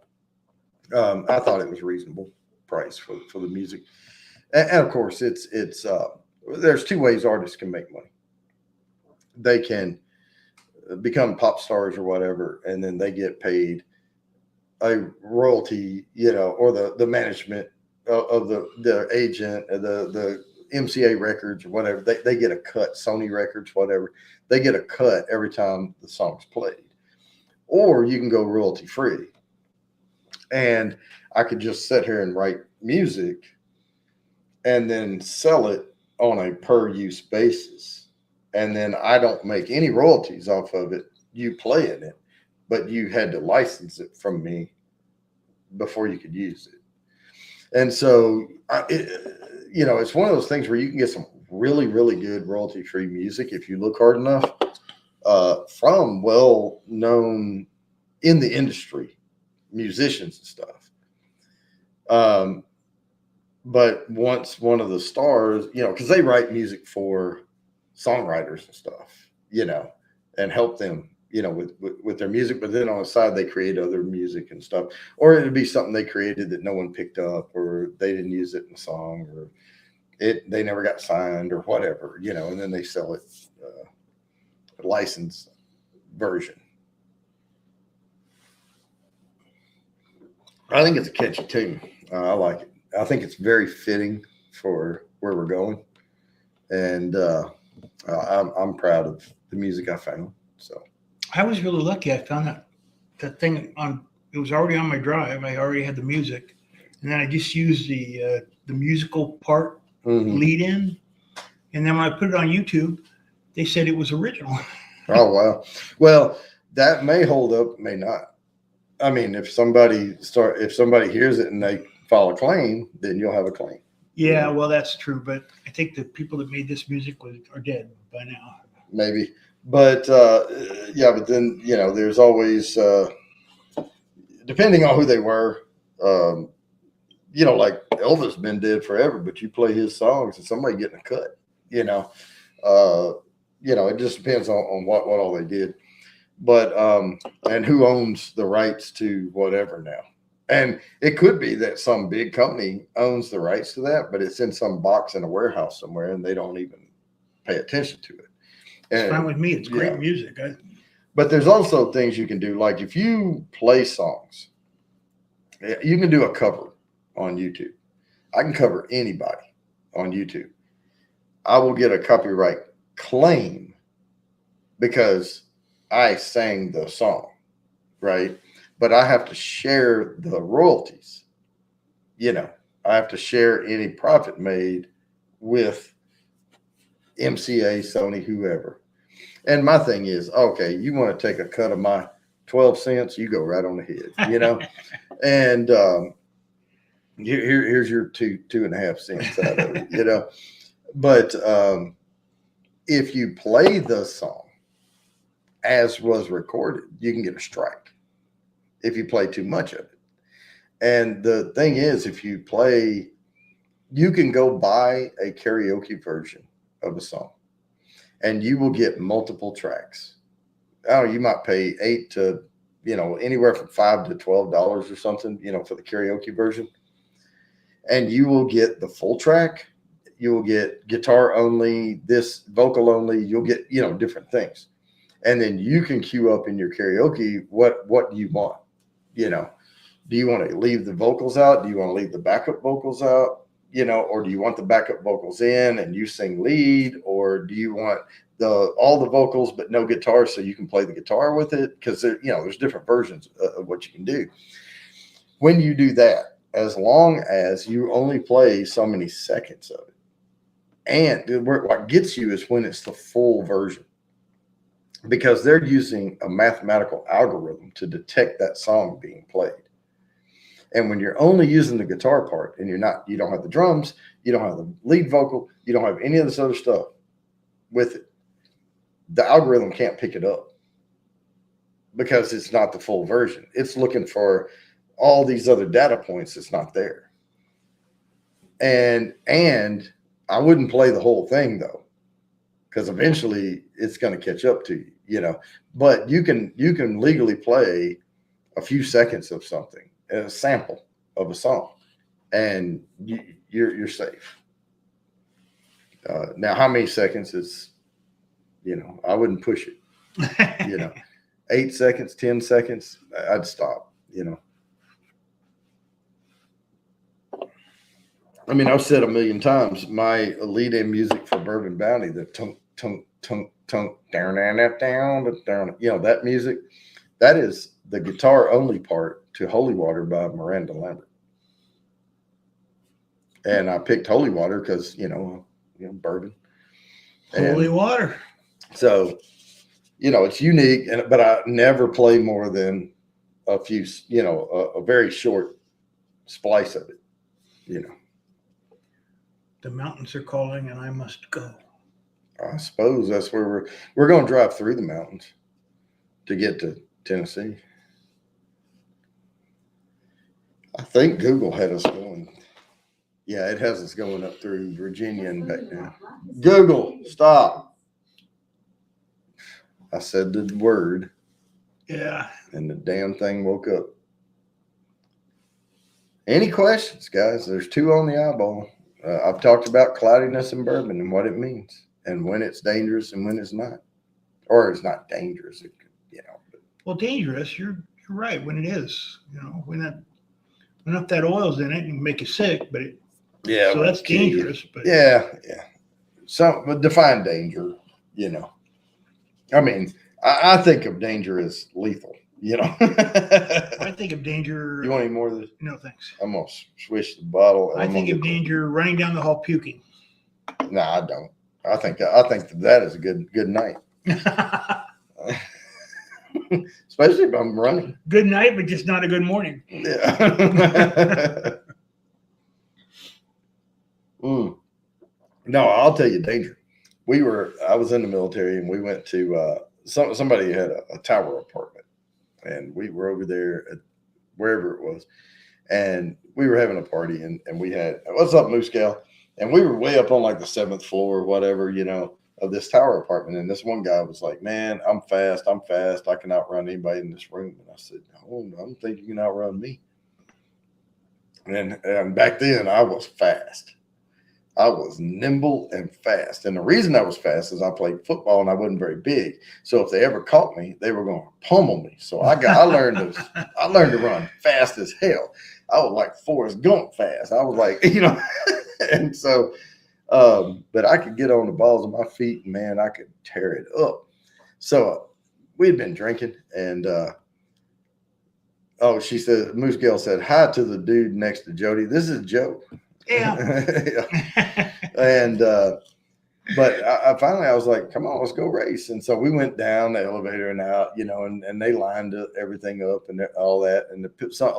[SPEAKER 1] thought it was reasonable price for the music. And of course it's there's two ways artists can make money. They can become pop stars or whatever, and then they get paid a royalty, or the management of the agent, the MCA records or whatever. They get a cut, Sony records, whatever. They get a cut every time the song's played. Or you can go royalty free. And I could just sit here and write music and then sell it on a per use basis. And then I don't make any royalties off of it, you playing it, but you had to license it from me before you could use it. And so, it's one of those things where you can get some really, really good royalty free music if you look hard enough from well known in the industry musicians and stuff. But once one of the stars, because they write music for songwriters and stuff, and help them, with their music, but then on the side they create other music and stuff, or it'd be something they created that no one picked up, or they didn't use it in a song, or they never got signed or whatever, and then they sell it a licensed version. I think it's a catchy tune. I like it. I think it's very fitting for where we're going, and I'm proud of the music I found. So
[SPEAKER 2] I was really lucky. I found that thing it was already on my drive. I already had the music, and then I just used the musical part lead in, and then when I put it on YouTube, they said it was original.
[SPEAKER 1] Oh wow! Well, that may hold up, may not. I mean, if somebody hears it and they file a claim, then you'll have a claim.
[SPEAKER 2] Yeah, well, that's true. But I think the people that made this music are dead by now.
[SPEAKER 1] Maybe. But but then, there's always, depending on who they were, like Elvis been dead forever, but you play his songs and somebody getting a cut, it just depends on what all they did. But, and who owns the rights to whatever now. And it could be that some big company owns the rights to that, but it's in some box in a warehouse somewhere and they don't even pay attention to it.
[SPEAKER 2] It's fine with me. It's great music.
[SPEAKER 1] But there's also things you can do. Like if you play songs, you can do a cover on YouTube. I can cover anybody on YouTube. I will get a copyright claim because I sang the song, right? But I have to share the royalties. I have to share any profit made with MCA, Sony, whoever. And my thing is, okay, you want to take a cut of my 12 cents, you go right on the head, and here's your 2.5 cents out of it, But if you play the song as was recorded, you can get a strike if you play too much of it. And the thing is, if you play, you can go buy a karaoke version of a song and you will get multiple tracks. You might pay $8 to, anywhere from $5 to $12 or something, for the karaoke version. And you will get the full track. You will get guitar only, this vocal only. You'll get, different things. And then you can queue up in your karaoke what do you want? Do you want to leave the vocals out? Do you want to leave the backup vocals out? Or do you want the backup vocals in and you sing lead? Or do you want all the vocals but no guitar so you can play the guitar with it? Because there's different versions of what you can do. When you do that, as long as you only play so many seconds of it, and what gets you is when it's the full version, because they're using a mathematical algorithm to detect that song being played. And when you're only using the guitar part and you don't have the drums, you don't have the lead vocal, you don't have any of this other stuff with it, the algorithm can't pick it up because it's not the full version. It's looking for all these other data points that's not there. And I wouldn't play the whole thing though, because eventually it's going to catch up to you, but you can legally play a few seconds of something, a sample of a song, and you're safe. Now, how many seconds is, I wouldn't push it. 8 seconds, 10 seconds, I'd stop. I mean, I've said a million times, my lead-in music for Bourbon Bounty, the tunk, tunk, tunk, tunk, down, down, down, down, that music, that is the guitar-only part to Holy Water by Miranda Lambert. And I picked Holy Water because, bourbon.
[SPEAKER 2] Holy water.
[SPEAKER 1] So, it's unique, but I never play more than a few, a very short splice of it,
[SPEAKER 2] The mountains are calling and I must go.
[SPEAKER 1] I suppose that's where we're going to drive through the mountains to get to Tennessee. I think Google had us going. Yeah, it has us going up through Virginia and back down. Google, stop. I said the word.
[SPEAKER 2] Yeah.
[SPEAKER 1] And the damn thing woke up. Any questions, guys? There's 2 on the eyeball. I've talked about cloudiness in bourbon and what it means and when it's dangerous and when it's not. Or it's not dangerous.
[SPEAKER 2] Well, dangerous, you're right when it is. When enough that oil's in it, it can make you sick, but so that's dangerous. But
[SPEAKER 1] yeah. But define danger, I mean, I think of danger as lethal,
[SPEAKER 2] I think of danger.
[SPEAKER 1] You want any more of this?
[SPEAKER 2] No, thanks.
[SPEAKER 1] I'm going to swish the bottle.
[SPEAKER 2] I think of danger running down the hall puking.
[SPEAKER 1] No, I don't. I think that is a good night. Especially if I'm running.
[SPEAKER 2] Good night, but just not a good morning.
[SPEAKER 1] Yeah. No, I'll tell you danger. I was in the military and we went to somebody had a tower apartment and we were over there at wherever it was. And we were having a party and we had, what's up, Moose Gal? And we were way up on like the 7th floor or whatever, of this tower apartment. And this one guy was like, man, I'm fast. I can outrun anybody in this room. And I said, no, I don't think you can outrun me. And back then I was fast. I was nimble and fast. And the reason I was fast is I played football and I wasn't very big. So if they ever caught me, they were going to pummel me. So I learned to run fast as hell. I was like Forrest Gump fast. I was like, and so, but I could get on the balls of my feet and man, I could tear it up. So we'd been drinking and, she said, Moose Girl said, hi to the dude next to Jody. This is Joe.
[SPEAKER 2] Yeah.
[SPEAKER 1] And, but I finally, I was like, come on, let's go race. And so we went down the elevator and out, and they lined everything up and all that. And a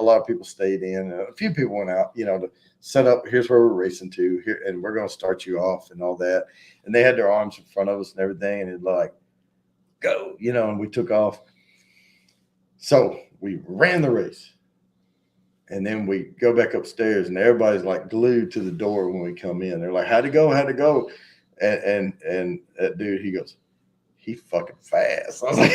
[SPEAKER 1] lot of people stayed in. A few people went out, to set up, here's where we're racing to here. And we're going to start you off and all that. And they had their arms in front of us and everything. And it's like, go, and we took off. So we ran the race. And then we go back upstairs and everybody's like glued to the door when we come in. They're like, how'd it go? And that dude, he goes, he fucking fast. I was like,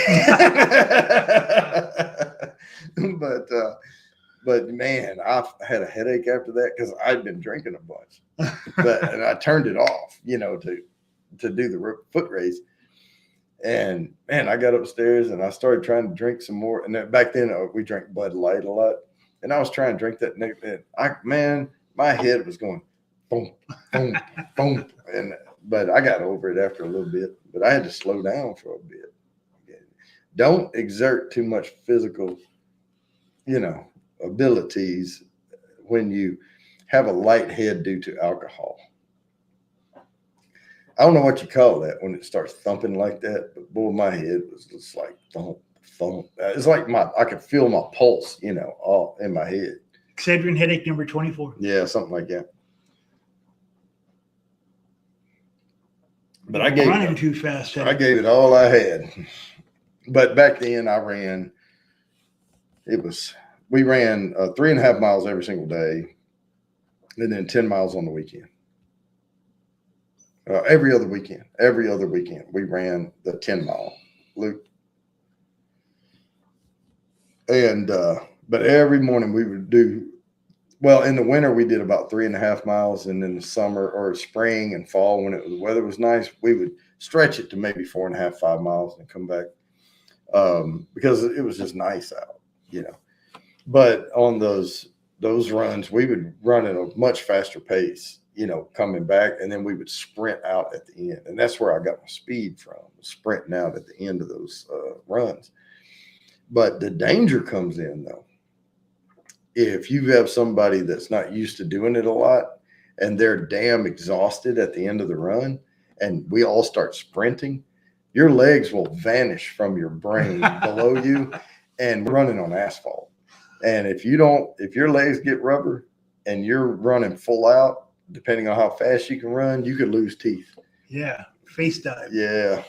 [SPEAKER 1] but man, I had a headache after that because I'd been drinking a bunch. And I turned it off, to do the foot race. And man, I got upstairs and I started trying to drink some more. And then back then we drank Bud Light a lot. And I was trying to drink that. And my head was going boom, boom, boom. But I got over it after a little bit. But I had to slow down for a bit. Don't exert too much physical, abilities when you have a light head due to alcohol. I don't know what you call that when it starts thumping like that. But boy, my head was just like thump. It's like I could feel my pulse, all in my head.
[SPEAKER 2] Excedrin headache number 24.
[SPEAKER 1] Yeah, something like that. But I gave
[SPEAKER 2] running too fast.
[SPEAKER 1] I gave it all I had. But back then I ran. We ran 3.5 miles every single day, and then 10 miles on the weekend. Every other weekend we ran the 10-mile loop. And but every morning we would do Well, in the winter we did about 3.5 miles, and in the summer or spring and fall when the weather was nice, we would stretch it to maybe 4.5, 5 miles and come back because it was just nice out, you know. But on those runs, we would run at a much faster pace, you know, coming back, and then we would sprint out at the end, and that's where I got my speed from, sprinting out at the end of those runs. But the danger comes in though. If you have somebody that's not used to doing it a lot and they're damn exhausted at the end of the run and we all start sprinting, your legs will vanish from your brain below you and running on asphalt. And if your legs get rubber and you're running full out, depending on how fast you can run, you could lose teeth.
[SPEAKER 2] Yeah. Face dive.
[SPEAKER 1] Yeah.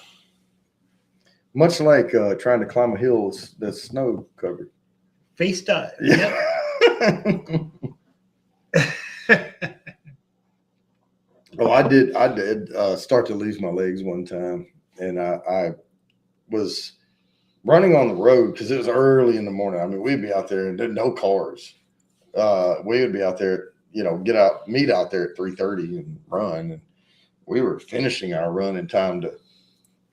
[SPEAKER 1] Much like trying to climb a hill that's snow covered.
[SPEAKER 2] Face dive.
[SPEAKER 1] Yeah. Oh, I did start to lose my legs one time, and I was running on the road because it was early in the morning. I mean, we'd be out there and there's no cars. We would be out there, you know, meet out there at 3:30 and run. And we were finishing our run in time to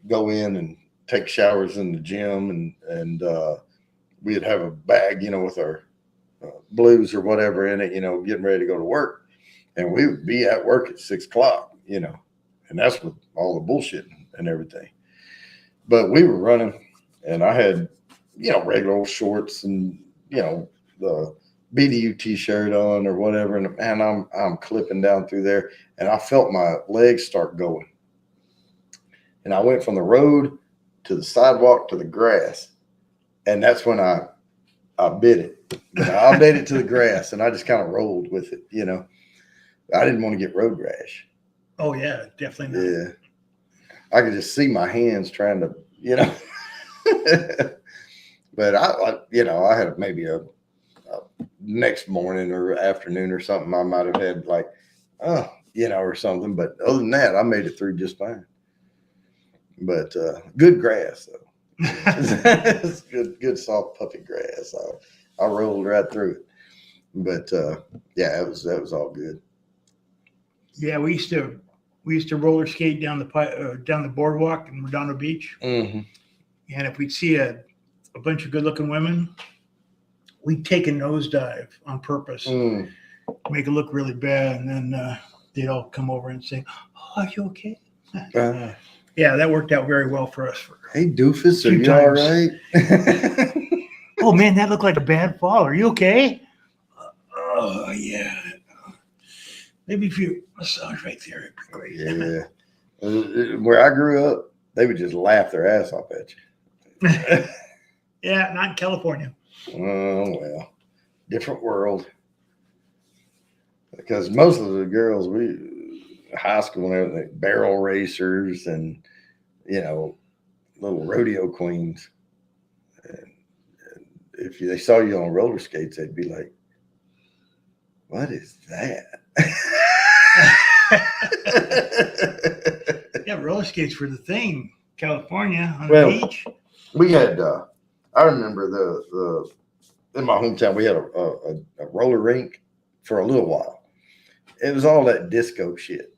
[SPEAKER 1] go in and take showers in the gym, and we'd have a bag, you know, with our blues or whatever in it, you know, getting ready to go to work. And we would be at work at 6 o'clock, you know, and that's with all the bullshit and everything. But we were running, and I had, you know, regular old shorts and, you know, the BDU t-shirt on or whatever. And man, I'm clipping down through there, and I felt my legs start going. And I went from the road to the sidewalk to the grass. And that's when I bit it. You know, I bit it to the grass, and I just kind of rolled with it, you know. I didn't want to get road rash.
[SPEAKER 2] Oh, yeah, definitely not.
[SPEAKER 1] Yeah. I could just see my hands trying to, you know. But I had maybe a next morning or afternoon or something, I might have had like, you know, or something. But other than that, I made it through just fine. But good grass, though. It's good soft puffy grass. I rolled right through it. But yeah, that was all good.
[SPEAKER 2] Yeah, we used to roller skate down the boardwalk in Redondo Beach.
[SPEAKER 1] Mm-hmm.
[SPEAKER 2] And if we'd see a bunch of good-looking women, we'd take a nosedive on purpose, make it look really bad, and then they'd all come over and say, "Oh, are you okay?" Yeah, that worked out very well for us.
[SPEAKER 1] Hey, doofus, are you all right?
[SPEAKER 2] Oh, man, that looked like a bad fall. Are you okay? Oh, yeah. Maybe if you massage right there, it'd be great.
[SPEAKER 1] Yeah. Where I grew up, they would just laugh their ass off at you.
[SPEAKER 2] Yeah, not in California.
[SPEAKER 1] Oh, well, different world. Because most of the girls, high school and everything, barrel racers and, you know, little rodeo queens. And if they saw you on roller skates, they'd be like, "What is that?"
[SPEAKER 2] Yeah, roller skates were the thing. California on the beach.
[SPEAKER 1] We had, I remember in my hometown, we had a roller rink for a little while. It was all that disco shit,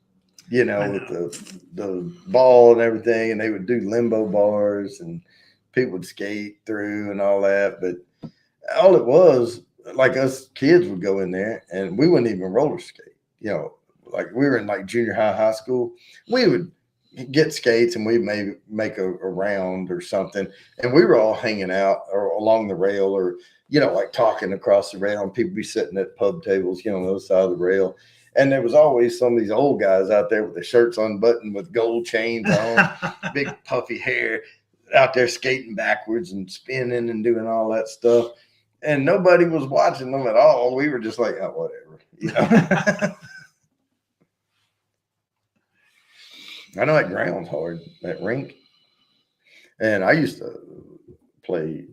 [SPEAKER 1] you know, with the ball and everything, and they would do limbo bars and people would skate through and all that. But all it was, like us kids would go in there and we wouldn't even roller skate, you know, like we were in like junior high school. We would get skates and we'd maybe make a round or something. And we were all hanging out or along the rail or, you know, like talking across the rail, and people be sitting at pub tables, you know, on the other side of the rail. And there was always some of these old guys out there with their shirts unbuttoned with gold chains on, big puffy hair, out there skating backwards and spinning and doing all that stuff. And nobody was watching them at all. We were just like, oh, whatever. You know? I know that ground's hard, that rink. And I used to play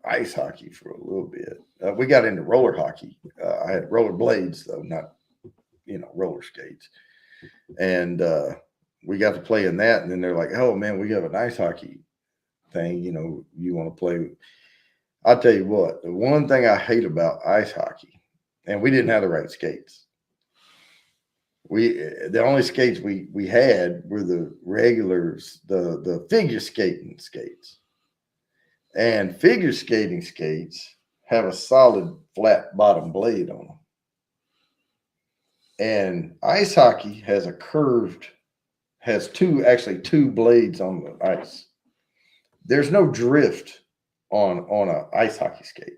[SPEAKER 1] ice hockey for a little bit. We got into roller hockey. I had roller blades, though, not, you know, roller skates. And we got to play in that. And then they're like, "Oh, man, we have an ice hockey thing. You know, you want to play?" I'll tell you what, the one thing I hate about ice hockey and we didn't have the right skates. The only skates we had were the regulars, the figure skating skates. And figure skating skates have a solid flat bottom blade on them. And ice hockey has two blades on the ice. There's no drift on an ice hockey skate.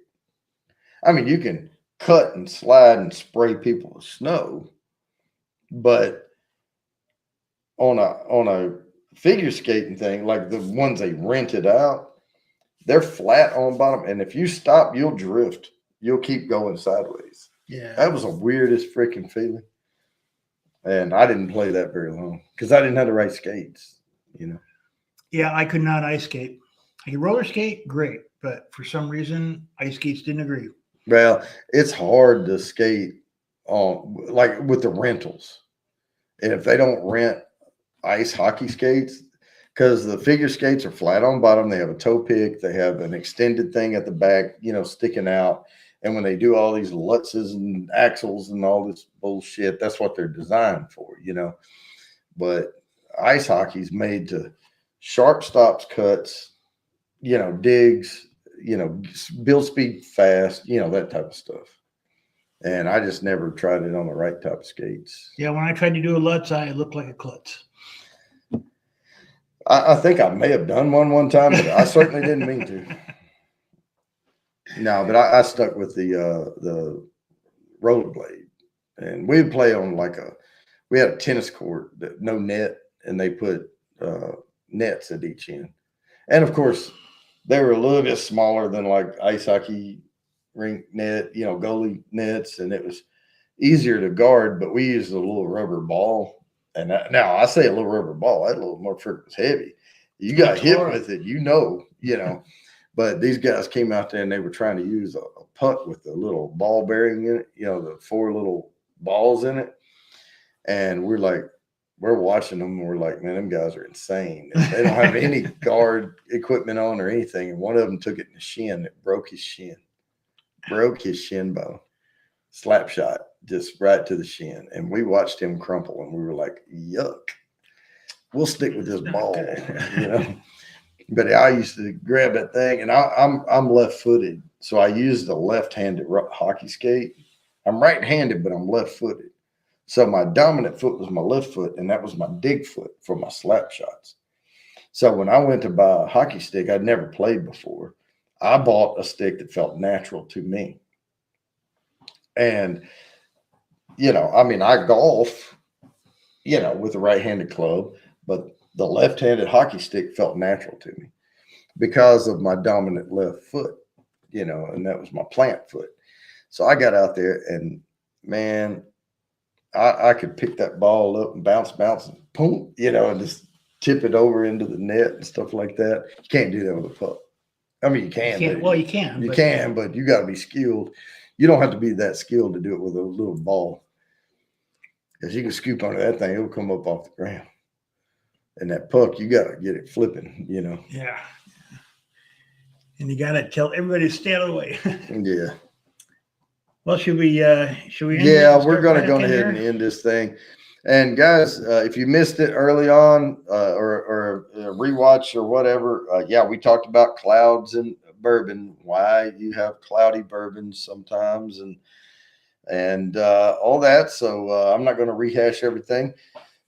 [SPEAKER 1] I mean, you can cut and slide and spray people with snow, but on a figure skating thing, like the ones they rented out, they're flat on the bottom, and if you stop, you'll drift. You'll keep going sideways.
[SPEAKER 2] Yeah,
[SPEAKER 1] that was the weirdest freaking feeling. And I didn't play that very long because I didn't have the right skates, you know.
[SPEAKER 2] Yeah, I could not ice skate. I could roller skate, great, but for some reason, ice skates didn't agree.
[SPEAKER 1] Well, it's hard to skate on, like with the rentals. And if they don't rent ice hockey skates, because the figure skates are flat on bottom, they have a toe pick, they have an extended thing at the back, you know, sticking out. And when they do all these lutzes and axles and all this bullshit, that's what they're designed for, you know. But ice hockey's made to sharp stops, cuts, you know, digs, you know, build speed fast, you know, that type of stuff. And I just never tried it on the right type of skates.
[SPEAKER 2] Yeah, when I tried to do a Lutz, I looked like a klutz.
[SPEAKER 1] I think I may have done one time, but I certainly didn't mean to. No, but I stuck with the rollerblade, and we'd play on we had a tennis court that no net, and they put nets at each end, and of course they were a little bit smaller than like ice hockey rink net, you know, goalie nets, and it was easier to guard. But we used a little rubber ball. And now I say a little rubber ball, that little motherfucker was heavy. You got hit with it, you know. But these guys came out there and they were trying to use a puck with a little ball bearing in it, you know, the 4 little balls in it. And we're watching them and we're like, man, them guys are insane. And they don't have any guard equipment on or anything. And one of them took it in the shin. It broke his shin bone. Slap shot, just right to the shin. And we watched him crumple and we were like, yuck, we'll stick with this ball, you know. But I used to grab that thing, and I'm left-footed, so I used a left-handed hockey skate. I'm right-handed, but I'm left-footed. So my dominant foot was my left foot, and that was my dig foot for my slap shots. So when I went to buy a hockey stick, I'd never played before. I bought a stick that felt natural to me. And, you know, I mean, I golf, you know, with a right-handed club, but the left-handed hockey stick felt natural to me because of my dominant left foot, you know, and that was my plant foot. So I got out there and, man, I could pick that ball up and bounce, and boom, you know, and just tip it over into the net and stuff like that. You can't do that with a puck. I mean, you can.
[SPEAKER 2] You can.
[SPEAKER 1] You can, but you got to be skilled. You don't have to be that skilled to do it with a little ball. Because you can scoop under that thing, it'll come up off the ground. And that puck, you got to get it flipping, you know.
[SPEAKER 2] Yeah. And you got to tell everybody to stay out of the way.
[SPEAKER 1] Yeah.
[SPEAKER 2] Well, should we end
[SPEAKER 1] we're going to go ahead and end this thing. And guys, if you missed it early on or rewatch or whatever, we talked about clouds and bourbon, why you have cloudy bourbons sometimes and all that. So I'm not going to rehash everything,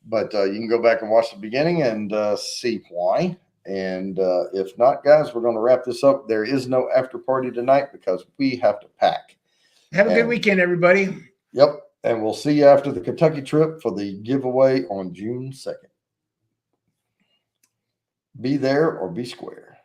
[SPEAKER 1] but you can go back and watch the beginning and see why. And if not, guys, we're going to wrap this up. There is no after party tonight because we have to pack.
[SPEAKER 2] Have a good weekend, everybody.
[SPEAKER 1] Yep. And we'll see you after the Kentucky trip for the giveaway on June 2nd. Be there or be square.